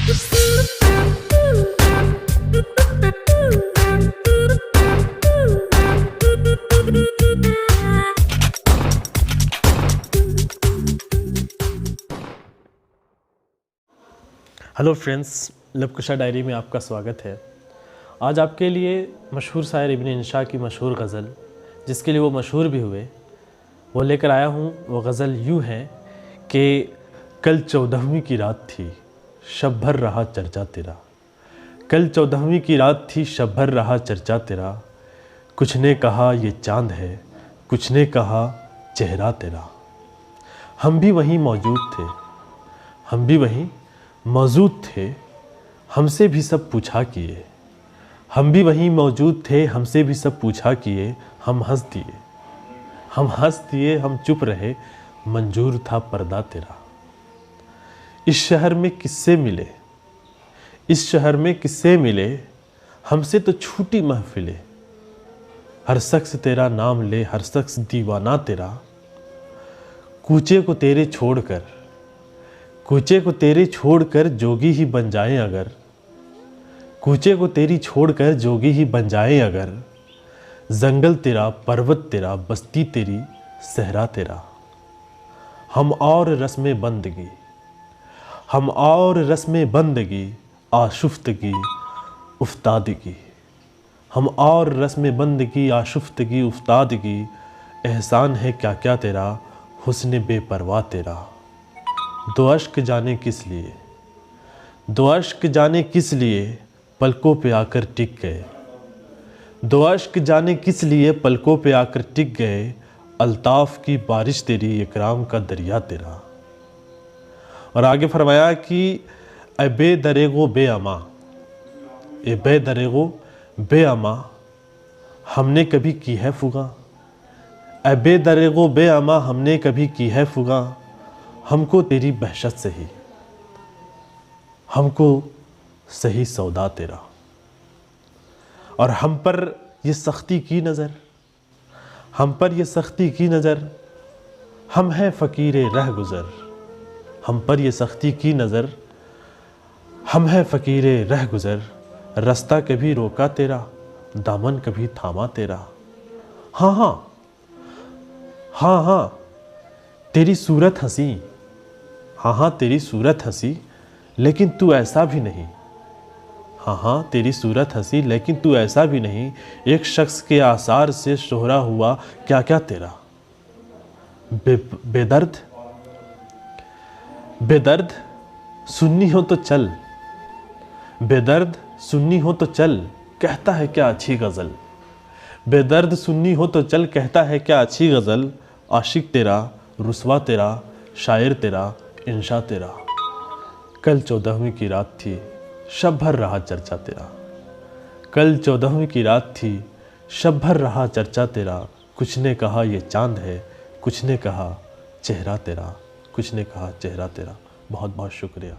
Hello friends, लबकुशा diary में आपका स्वागत है। आज आपके लिए मशहूर शायर इब्न इंशा की मशहूर गज़ल, जिसके लिए वो मशहूर भी हुए, वो लेकर आया हूँ। वो गज़ल यूँ है कि कल 14वीं की रात थी, शब भर रहा चर्चा तेरा। कल 14वीं की रात थी, शब भर रहा चर्चा तेरा। कुछ ने कहा ये चांद है, कुछ ने कहा चेहरा तेरा। हम भी वहीं मौजूद थे, हम भी वहीं मौजूद थे, हमसे भी सब पूछा किए। हम भी वहीं मौजूद थे, हमसे भी सब पूछा किए। हम हंस दिए, हम हंस दिए, हम चुप रहे, मंजूर था पर्दा तेरा। इस शहर में किससे मिले, इस शहर में किससे मिले, हमसे तो छूटी महफिलें। हर शख्स तेरा नाम ले, हर शख्स दीवाना तेरा। कूचे को तेरे छोड़कर, कूचे को तेरे छोड़कर जोगी ही बन जाएं अगर। कूचे को तेरी छोड़कर जोगी ही बन जाएं अगर। जंगल तेरा, पर्वत तेरा, बस्ती तेरी, सहरा तेरा। हम और रस्में बंदगी, हम और रस्में बंदगी, आशुफ्तगी उफ्तादगी। हम और रस्में बंदगी, आशुफ्तगी उफ्तादगी। एहसान है क्या क्या तेरा, हुस्न बेपरवाह तेरा। दो अश्क जाने किस लिए, दो अश्क जाने किस लिए, पलकों पे आकर टिक गए। दो अश्क जाने किस लिए, पलकों पे आकर टिक गए। अल्ताफ की बारिश तेरी, इकराम का दरिया तेरा। और आगे फरमाया कि ए बेदरेगो बेअमा, ए बेदरेगो बेअमा, हमने कभी की है फुगा। ए बेदरेगो बेअमा, हमने कभी की है फुगा। हमको तेरी बहशत से ही, हमको सही सौदा तेरा। और हम पर ये सख्ती की नज़र, हम पर ये सख्ती की नज़र, हम हैं फ़कीरे रह गुज़र। हम पर ये सख्ती की नज़र, हम हैं फ़कीरे रह गुज़र। रास्ता कभी रोका तेरा, दामन कभी थामा तेरा। हाँ हाँ, हाँ हाँ तेरी सूरत हंसी, हाँ हाँ तेरी सूरत हंसी, लेकिन तू ऐसा भी नहीं। हाँ हाँ तेरी सूरत हंसी, लेकिन तू ऐसा भी नहीं। एक शख्स के आसार से शोहरा हुआ क्या क्या तेरा। बेदर्द, बेदर्द सुन्नी हो तो चल, बेदर्द सुन्नी हो तो चल, कहता है क्या अच्छी गज़ल। बेदर्द सुन्नी हो तो चल, कहता है क्या अच्छी गज़ल। आशिक तेरा, रुसवा तेरा, शायर तेरा, इंशा तेरा। कल 14वीं की रात थी, शब भर रहा चर्चा तेरा। कल 14वीं की रात थी, शब भर रहा चर्चा तेरा। कुछ ने कहा ये चांद है, कुछ ने कहा चेहरा तेरा, कुछ ने कहा चेहरा तेरा। बहुत बहुत शुक्रिया।